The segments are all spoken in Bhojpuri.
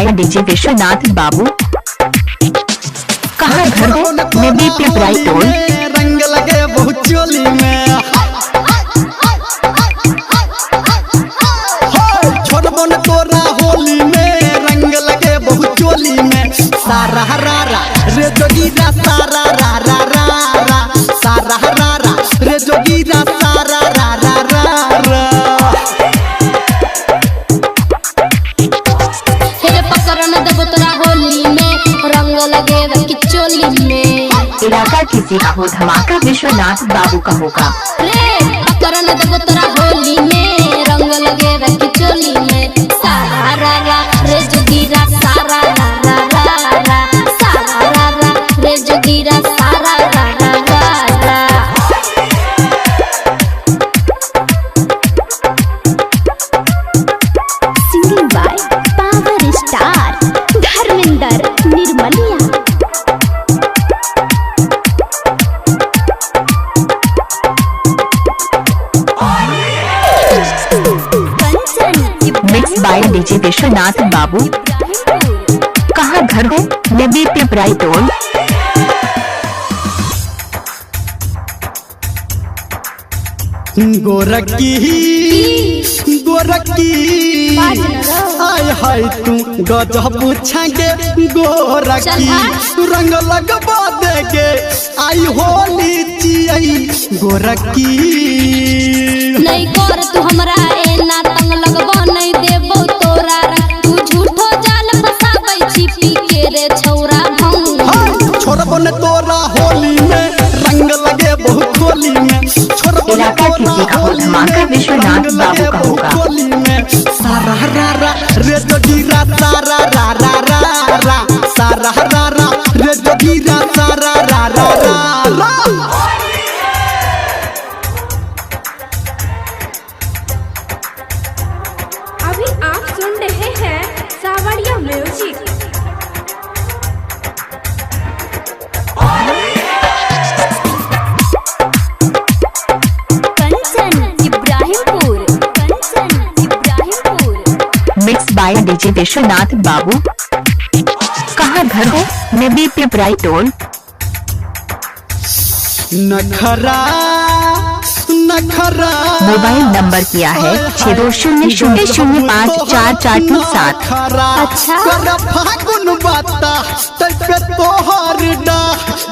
By DJ Vishwanath Babu. कहाँ घर है? नदी पिपराई टोल। रंग लगे बहुत चोली में, छोड़बो न तोरा होली में। रंग लगे बहुत चोली में, सारा रारा रे जोगीरा सारा रारा रारा, सारा रारा रे जोगीरा सारा रारा रारा। हेरे पकड़न देबो तोरा होली में, रंग लगे चोली में। इलाका किसी का हो धमाका विश्वनाथ बाबू का होगा। रे पकड़न देबो तोरा होली में, रंग लगे चोली में। सारा रारा रे जोगीरा सारा रारा रारा, सारा रारा रे जोगीरा सारा रारा रारा। Singing by power star Dharmendra Nirmaliya. Mix by DJ Vishwanath Babu. कहाँ घर है? नदी पिपराई टोल। गोरकी गोरकी आय हाय तू गजब छागे गोरकी। रंग लगबा देगे आई होली चियई गोरकी। नहीं कर तू हमरा एना तंग लगबो नहीं देबो तोरा रंग। तू झूठो जाल फसाबै छी पी के रे छौरा भंग। छोड़बो न तोरा होली में, रंग लगे बहुत होली में। छोड़बो न इलाका किसी का हो धमाका विश्वनाथ बाबू का होगा। होली में सारा रारा रे जोगीरा सारा रारा रारा, सारा रारा रे जोगीरा सारा रारा रारा। अभी आप सुन रहे हैं Sawariya music. Kanchan Ibrahimpur, Kanchan Ibrahimpur. Mix by DJ Vishwanath Babu. कहाँ घर है? नदी पिपराई टोल। नखरा नखरा मोबाइल नंबर किया है 6000054427। अच्छा। कर फागुन बाता तै तोहर डा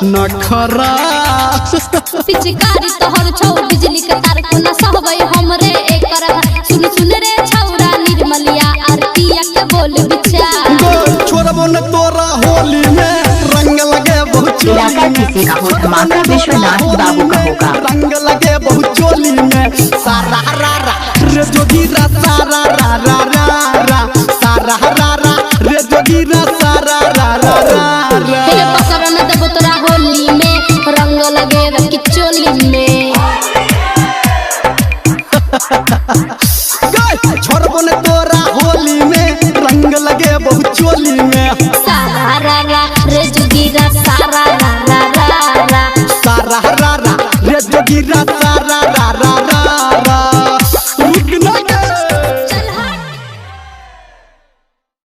नखरा। पिचकारी तोहर छौ बिजली के तार को न सहबै हमरे एकर। सुन सुन रे छौरा निर्मलिया आरतिया के बोल विचार। छोड़बो न तोरा होली में, रंग लगे बहुत इलाका किसी का हो धमाका विश्वनाथ बाबू का होगा। रंग लगे बहुत चोली में, सारा रारा रे जोगीरा सारा रारा रारा, सारा रारा रे जोगीरा सारा रारा रारा। हेरे पकड़न देबो तोरा होली में, रंग लगे चोली में। छोड़बो न तोरा होली में, रंग लगे बहुत चोली में। सारा रारा रे जोगीरा सारा रारा रारा, सारा रारा रे जोगीरा सारा